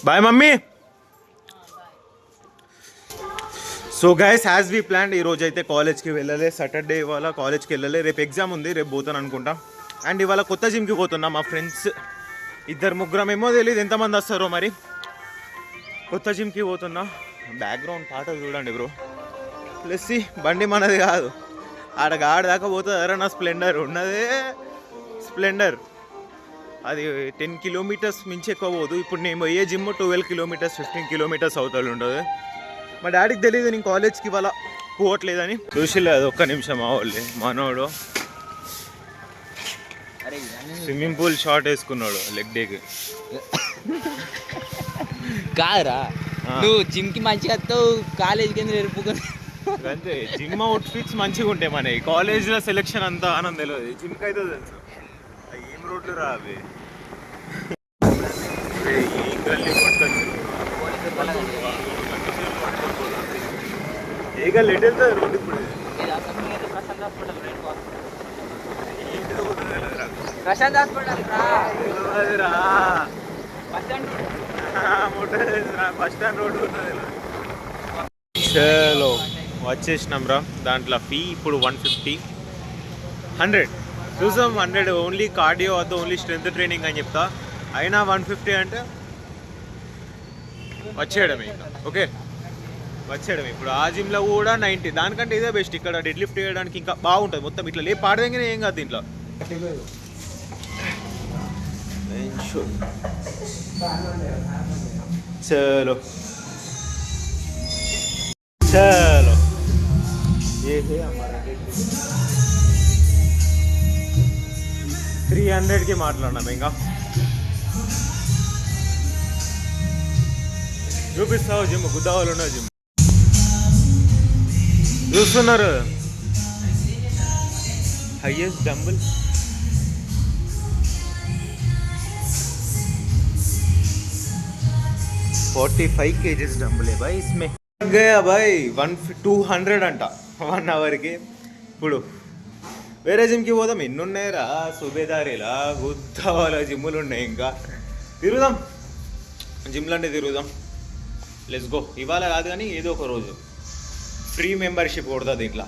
Bye mummy. So guys as we plan ఈరోజు అయితే కాలేజ్కి వెళ్ళలే, సాటర్డే ఇవాళ కాలేజ్కి వెళ్ళలే, రేపు ఎగ్జామ్ ఉంది, రేపు పోతాను అనుకుంటా. అండ్ ఇవాళ కొత్త జిమ్కి పోతున్నా. మా ఫ్రెండ్స్ 2-3 ఏమో తెలియదు ఎంతమంది వస్తారో మరి. కొత్త జిమ్కి పోతున్నా. బ్యాక్గ్రౌండ్ పాట చూడండి బ్రో. ప్లస్ బండి మనది కాదు, ఆడ గాడి దాకా పోతుంది. అరే నా స్ప్లెండర్ ఉన్నదే స్ప్లెండర్, అది 10 కిలోమీటర్స్ మించి ఎక్కువ పోదు. ఇప్పుడు నేను పోయే జిమ్ 12 కిలోమీటర్స్ 15 కిలోమీటర్స్ అవుతాడు ఉంటుంది. మా డాడీకి తెలియదు నేను కాలేజ్కి ఇవాళ పోవట్లేదని. చూసిలేదు ఒక్క నిమిషం మా వాళ్ళే. మనోడు స్విమ్మింగ్ పూల్ షార్ట్ వేసుకున్నాడు లెగ్ డేకి. కాదురా నువ్వు జిమ్కి మంచిగా వస్తావు, కాలేజ్కి ఎందుకు ఎరుపుకొని అంతే. జిమ్ అవుట్ ఫిట్స్ మంచిగా ఉంటాయి మనకి, కాలేజ్లో సెలెక్షన్ అంతా ఆనందం తెలియదు. జిమ్కి అయితే తెలుసు ఏం రోడ్లు రా అవి. ఏ గల్లి ఎటు వెళ్తుంది రోడ్డు ఇప్పుడు? Prashant hospital bus stand road ఉన్నది. చలో వచ్చేసినాం రా. దాంట్లో ఫీ ఇప్పుడు 150, 100 చూసాం. 100 ఓన్లీ కార్డియో వద్ద, ఓన్లీ స్ట్రెంత్ ట్రైనింగ్ అని చెప్తా. అయినా 150 అంటే వచ్చేయడమే ఇంకా. ఓకే వచ్చేయడమే. ఇప్పుడు ఆ జిమ్లో కూడా 90, దానికంటే ఇదే బెస్ట్. ఇక్కడ డెడ్ లిఫ్ట్ చేయడానికి ఇంకా బాగుంటుంది. మొత్తం ఇట్లా లేపు పాడదంగానే ఏం కాదు దీంట్లో. చలో చలో 300కి మాట్లాడినాం. ఇంకా చూపిస్తావు జిమ్, గుద్దావాళ్ళు ఉన్న జిమ్ చూస్తున్నారు. హైయెస్ట్ డంబుల్ 45 kgs डंबल है भाई इसमें. गया भाई 200 అంట 1 అవర్కి. ఇప్పుడు వేరే జిమ్కి పోదాం. ఎన్ని ఉన్నాయిరా సుబేదారిలా గుద్దవాళ్ళ జిమ్ములు ఉన్నాయి. ఇంకా తిరుగుదాం, జిమ్లు అంటే తిరుగుదాం. Let's go. ఇవాళ కాదు కానీ ఏదో ఒక రోజు ఫ్రీ మెంబర్షిప్ కొడతా దీంట్లో.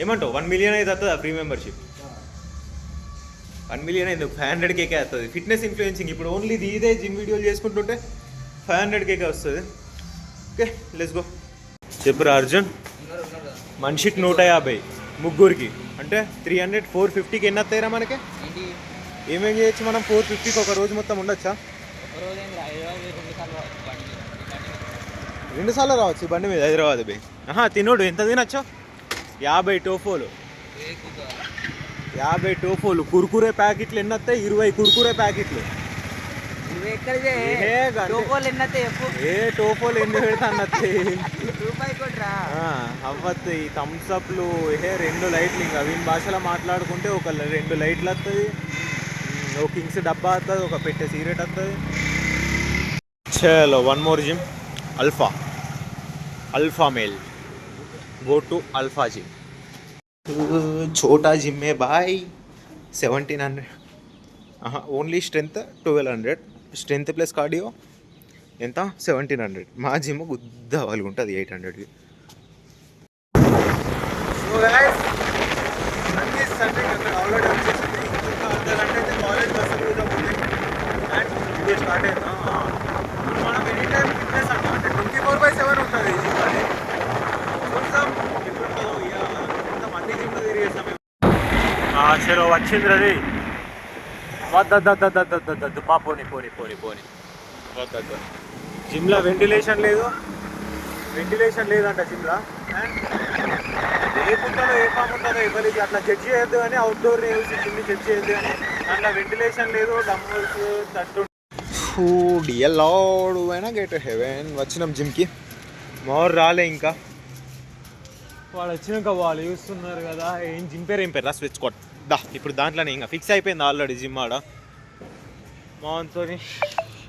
ఏమంటావు? 1 మిలియన్ అయితే వస్తుందా ఫ్రీ మెంబర్షిప్? 1 మిలియన్ అయింది, 500K వస్తుంది. ఫిట్నెస్ ఇన్ఫ్లుయెన్సింగ్ ఇప్పుడు ఓన్లీ ఇదే జిమ్ వీడియోలు చేసుకుంటుంటే 500K వస్తుంది. Okay let's go. చెప్పురా అర్జున్. మనిషికి 150, ముగ్గురికి అంటే 300, 450కి ఎన్ని వస్తాయిరా మనకి? ఏమేం చేయొచ్చు మనం 450కి? ఒక రోజు మొత్తం ఉండొచ్చా? 2 సార్లు రావచ్చు ఈ బండి మీద హైదరాబాద్ పోయి. తినోడు ఎంత తినొచ్చా? 50 టోఫోలు, 50 టోఫోలు. కుర్కురే ప్యాకెట్లు ఎన్ని వస్తాయి? 20 కుర్కురే ప్యాకెట్లు. ఏ టోఫోలు ఎన్ని పెడతా అన్నత్తాయి అవ్వతాయి. థమ్స్అప్లు 2 లైట్లు. ఇంకా వీని భాషలో మాట్లాడుకుంటే ఒక 2 లైట్లు వస్తుంది, ఒక కింగ్స్ డబ్బా వస్తుంది, ఒక పెట్టే సిగరెట్ వస్తుంది. చలో 1 more gym. Alpha male. Go to alpha gym. छोटा जिम है भाई. 1700. Only strength 1200. Strength plus cardio ఎంత? 1700. మా జిమ్ గుద్ద వాళ్ళు ఉంటుంది 800కి. సో గైస్ సండే ఆల్రెడీ వచ్చేసింది. ఇంకా అర్ధగంట అయితే కాలేజ్ బస్సు ఉంది అండ్ వీడియో స్టార్ట్ అయిందా. మనం ఎనీ టైం ఫిట్నెస్ అంటే 24/7 ఉంటుంది జిమ్ అది. చూద్దాం ఎప్పుడుంటుందో. ఎంతమంది జిమ్లో తిరిగేస్తాం. చలో వచ్చింది రది. వద్దద్దు పోని వద్దద్దు. జిమ్లో వెంటిలేషన్ లేదంట జిమ్లో. ఏముంటుందో ఏ ఫామ్ ఉంటుందో ఎవరికి అట్లా జడ్జ్ చేయొద్దు కానీ, అవుట్డోర్ జిమ్ని జడ్జ్ చేయొద్దు కానీ. దాంట్లో వెంటిలేషన్ లేదు, డంబుల్స్ తట్టు. డియర్ లార్డ్ అయినా గెట్ హెవెన్. వచ్చినాం జిమ్కి. మోర్ రాలే ఇంకా. వాళ్ళు వచ్చినాక వాళ్ళు చూస్తున్నారు కదా. జిమ్ పేరు రా స్విచ్ కొట్ దా. ఇప్పుడు దాంట్లోనే ఇంకా ఫిక్స్ అయిపోయింది ఆల్రెడీ జిమ్ ఆడ మాతో.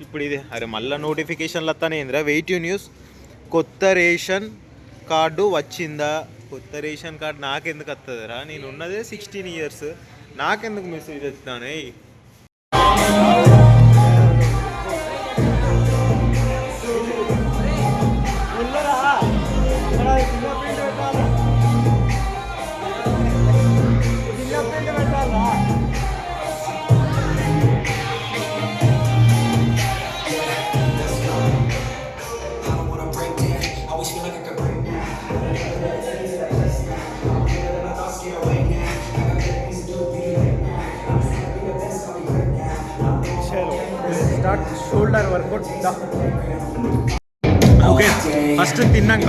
ఇప్పుడు ఇది అరే మళ్ళీ నోటిఫికేషన్లు వస్తానే ఏందిరా. Wait you news. కొత్త రేషన్ కార్డు వచ్చిందా? కొత్త రేషన్ కార్డు నాకెందుకు వస్తుందిరా? నేను ఉన్నదే 16 years. నాకెందుకు మెసేజ్ వస్తానే? Shoulder work out. ఓకే, ఫస్ట్ తిన్నాక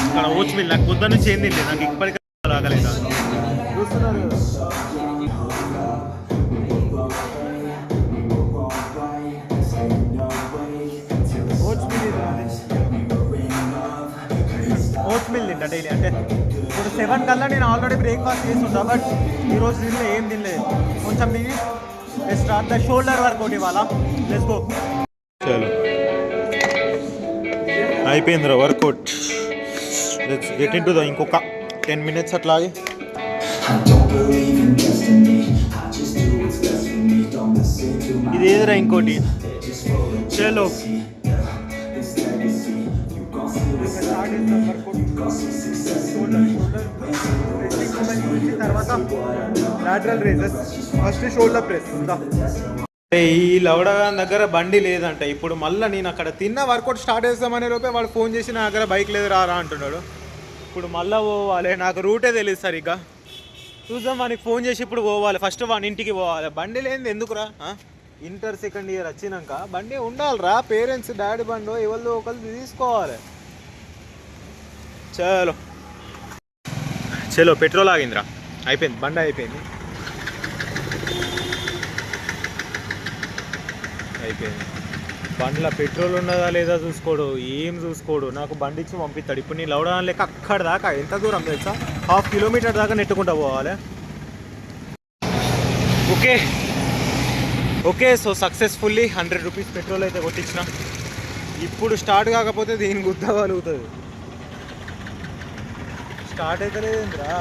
ఇక్కడ ఓట్స్ మిల్ నాకు పొద్దున్న నుంచి ఏం తినలేదు, నాకు ఇప్పటికీ రాగలేదు. చూస్తున్నారు ఓట్స్ మిల్ తింటా డైలీ. అంటే ఇప్పుడు 7 కల్లా నేను ఆల్రెడీ బ్రేక్ఫాస్ట్ చేస్తుంటా, బట్ ఈరోజు తినలే, ఏం తినలేదు. కొంచెం తిని స్టార్ట్ ద షోల్డర్ వర్కౌట్ ఇవాళ. Let's go. చలో అయిపోయిందిరా workout. Let's get into the ఇంకొక 10 minutes అట్లాగే. ఇది ఏదిరా ఇంకోటి. చలో తర్వాత lateral raises, first shoulder press. ఈ లవడగాన్ దగ్గర బండి లేదంట. ఇప్పుడు మళ్ళీ నేను అక్కడ తిన్న వర్కౌట్ స్టార్ట్ చేస్తామనే లోపే వాడు ఫోన్ చేసి నా దగ్గర బైక్ లేదు రా అంటున్నాడు. ఇప్పుడు మళ్ళీ పోవాలి, నాకు రూటే తెలియదు సరిగ్గా. చూద్దాం, వానికి ఫోన్ చేసి ఇప్పుడు పోవాలి. ఫస్ట్ వాని ఇంటికి పోవాలి. బండి లేనిది ఎందుకురా? ఇంటర్ సెకండ్ ఇయర్ వచ్చినాక బండి ఉండాలిరా. పేరెంట్స్ డాడీ బండో ఎవరిదో ఒకరు తీసుకోవాలి. చలో చలో పెట్రోల్ ఆగిందిరా, అయిపోయింది, బండి అయిపోయింది. బండిలో పెట్రోల్ ఉన్నదా లేదా చూసుకోడు, ఏం చూసుకోడు. నాకు బండి ఇచ్చి పంపిస్తాడు. ఇప్పుడు నేను లౌడా లెక్క అక్కడ దాకా ఎంత దూరం తెలుసా, 1/2 kilometer దాకా నెట్టుకుంటా పోవాలి. Okay okay, so successfully 100 rupees petrol అయితే కొట్టించిన. ఇప్పుడు స్టార్ట్ కాకపోతే దీని గుద్దగలుగుతుంది. స్టార్ట్ అయితే లేదురా.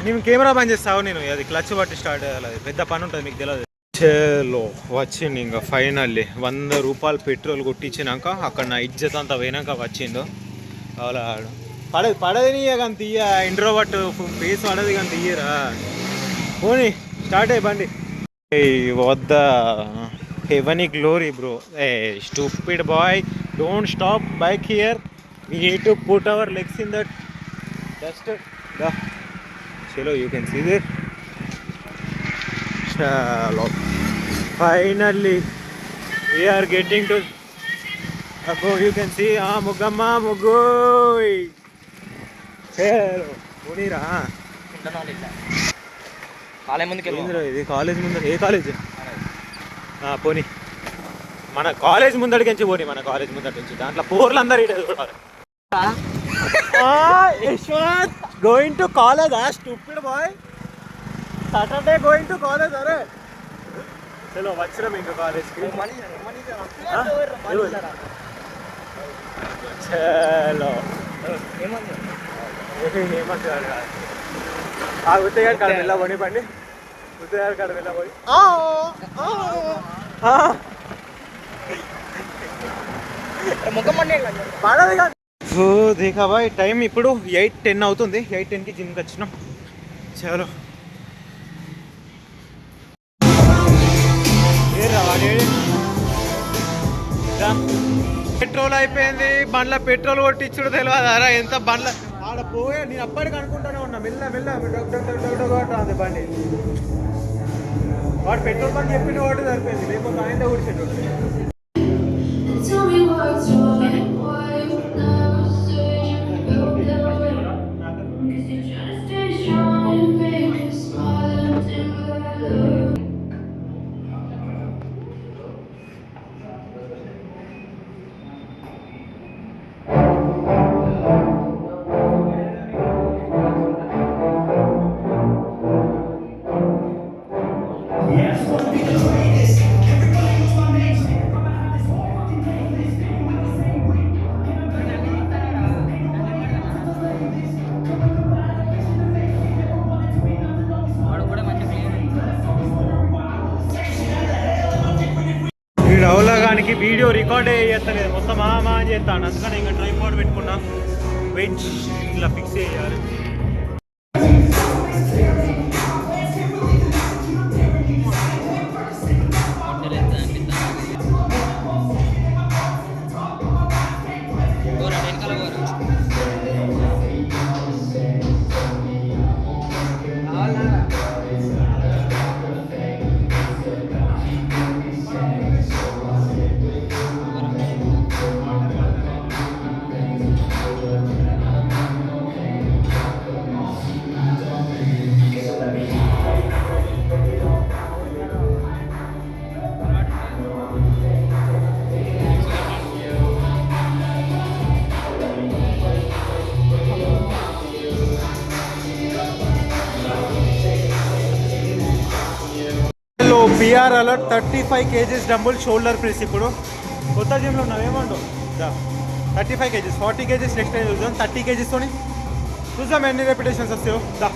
నేను కెమెరా బంద్ చేస్తావు, నేను అది క్లచ్ బట్టి స్టార్ట్ చేయాలి. అది పెద్ద పని ఉంటుంది, మీకు తెలియదు. చలో వచ్చింది ఇంకా ఫైనల్లీ 100 రూపాయలు పెట్రోల్ కొట్టించినాక అక్కడ నా ఇజ్జత్ అంతా పోయినాక వచ్చిందో. అలా పడదని కానీ తీయ, ఇంట్రోవర్ట్ ఫేస్ పడది కానీ తీయరా. పోనీ స్టార్ట్ అయ్యి బండి. వద్ద heavenly glory bro. A stupid boy, don't stop bike here. We need to put our legs in that dust. Yeah. Chalo, you can see there. Chalo. Finally, we are getting to. Above you can see. Mugamma Mugoi. Chalo. Punira. College ముందుకి ఇది college ముందు. ఏ college? పోనీ మన college ముందడికి నుంచి పోనీ, మన college ముందటి నుంచి. దాంట్లో పోర్లు అందరు ఇటే చూడాలి. Yashwant going to college. Stupid boy, Saturday going to college. అరే చలో వచ్చినాం ఇంకా కాలేజ్కి. చలో ఏమంటారు ఆ ఉత్తగారి కాడ వెళ్ళబోని బండి. ఉత్తగారి కాడ వెళ్ళబోయి పడదు కాదు. సో దేఖా బాయ్, టైం ఇప్పుడు 8:10 అవుతుంది. 8:10కి జిమ్కి వచ్చినాం. చలో పెట్రోల్ అయిపోయింది. బండ్ల పెట్రోల్ కొట్టించుడు తెలియదారా ఎంత బండ్ల ఆడ పోయా. నేను అప్పటికి అనుకుంటూనే ఉన్నా, మెల్ల మెల్ల అది బండి. వాడు పెట్రోల్ బంక్ చెప్పిన వాడు సరిపోయింది, లేకపోతే ఆయన కూర్చుంటు. రౌలగానికి వీడియో రికార్డ్ చేస్తలేదు, మొత్తం మా అని చేస్తాను. అందుకని ఇంకా ట్రైపాడ్ పెట్టుకున్నా. వెయిట్ ఇలా ఫిక్స్ చేయాలి. We are alert 35 kgs dumbbell shoulder press. ఇప్పుడు కొత్త జిమ్లో ఉన్నావు ఏమంటావు? 35 kgs, 40 kgs నెక్స్ట్ టైం చూద్దాం. 30 kgs తోని చూద్దాం ఎన్ని రెపిటేషన్స్ వస్తాయో. దా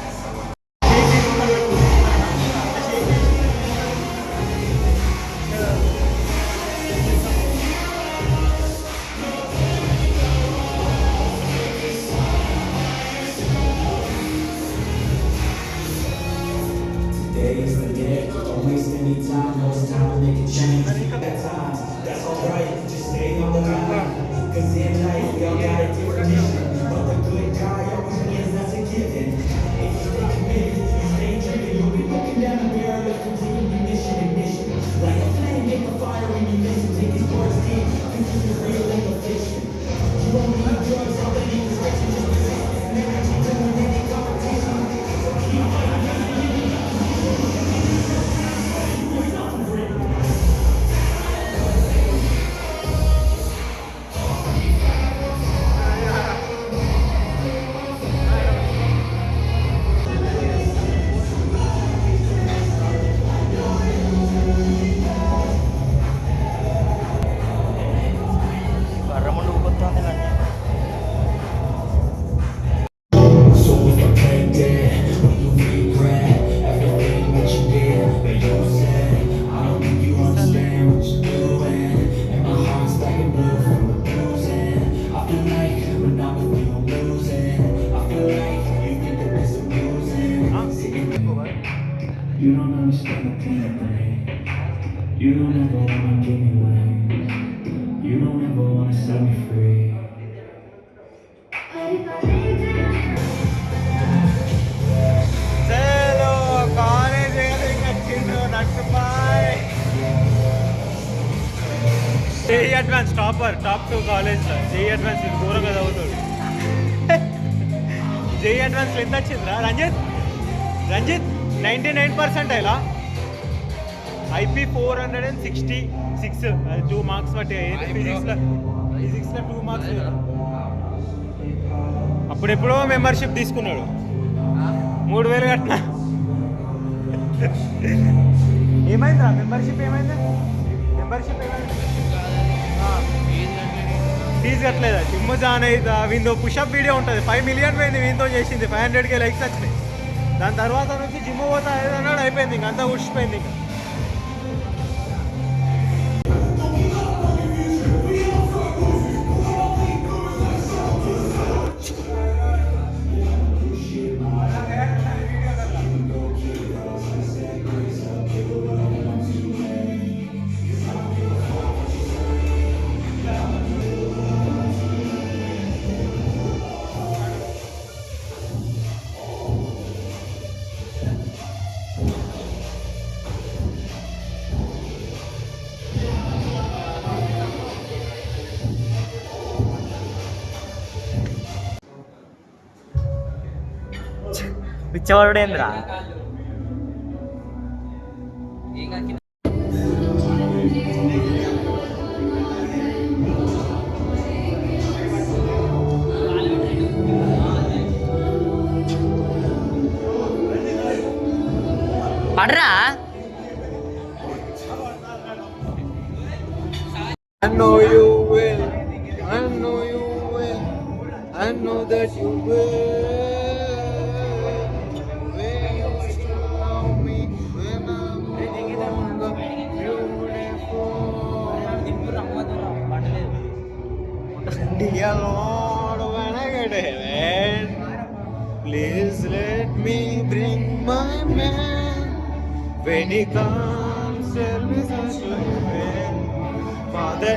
Today's the day, don't waste any time, no it's time to make a change. That time, that's alright, just stay on the line. Cause in life, we all got a different mission. But the good guy always wins, that's a given. If you stay committed, you stay driven, you'll be looking down the barrel of continuing mission and mission. Like a flame, get the fire when you listen, take these words deep, cause this is real and no fiction. You don't need drugs, all they need is direction, just persistence, and energy, doing any competition. So keep fighting. So if I play dead, will you regret everything that you did, that you said? I don't think you understand what you're doing, and my heart's black and blue from the bruising. I feel like when I'm with you, I'm losing. I feel like you think that it's amusing. Sitting there, you don't understand the pain of pain. You don't ever wanna give me away. You don't ever wanna set me free. చలో college వచ్చిండు నట్టుబాయ్. JEE advance topper, top 2 college. JEE advance దూరంగా చదువుతాడు. JEE advance ఎంత వచ్చిందిరా రంజిత్? 99% ఇలా. IP 466, అది 2 marks బట్టి. ఫిజిక్స్లో 2 మార్క్స్. అప్పుడెప్పుడో మెంబర్షిప్ తీసుకున్నాడు, 3000 కట్టినా. ఏమైందిరా మెంబర్షిప్? ఏమైంది ఫీజు కట్టలేదా? జిమ్ జాయిన్ అవుతా. వీందో పుషప్ వీడియో ఉంటుంది, 5 million పోయింది వీంతో చేసింది. 500K లైక్స్ వచ్చినాయి. దాని తర్వాత నుంచి జిమ్ పోతా ఏదన్నాడు, అయిపోయింది ఇంక అంతా ఉడిచిపోయింది. ఇంకా పిచ్చవాడుడేంద్రా. పడరా. I know you will, I know you will, I know that you will. When you used to love me, when I'm younger, beautiful. Dear Lord, when I get to heaven, please let me bring my man. When he comes, tell me such a man. Father,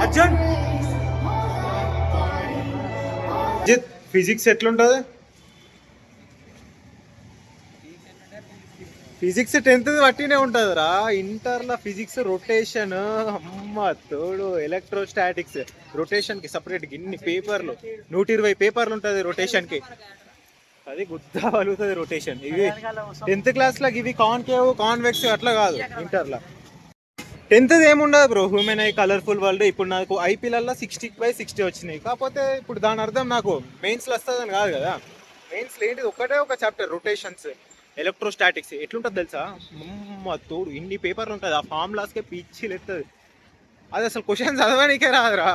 Arjun Jit physics ఎట్లుంటుంది? Physics 10th బట్టినే ఉంటుందిరా. ఇంటర్లో physics rotation, అమ్మ తోడు, electrostatics. రొటేషన్కి సపరేట్గా ఇన్ని పేపర్లు, 120 పేపర్లు ఉంటుంది రొటేషన్కి. అది గుద్దా వలుగుతుంది రొటేషన్. ఇవి 10th క్లాస్లో ఇవి కాన్కేవ్, కాన్వెక్స్ అట్లా కాదు. ఇంటర్లో 10th ఏముండదు bro, human I, colourful world. ఇప్పుడు నాకు ఐపీఎల్లో 60/60 వచ్చినాయి. కాకపోతే ఇప్పుడు దాని అర్థం నాకు మెయిన్స్లో వస్తుందని కాదు కదా. మెయిన్స్లో ఏంటిది, ఒకటే ఒక చాప్టర్ రొటేషన్స్. ఎలక్ట్రోస్టాటిక్స్ ఎట్లుంటుంది తెలుసా, తోడు ఇన్ని పేపర్లు ఉంటుంది, ఆ ఫార్ములాస్కే పిచ్చి లెత్తది. అది అసలు క్వశ్చన్ చదవడానికే రాదురా.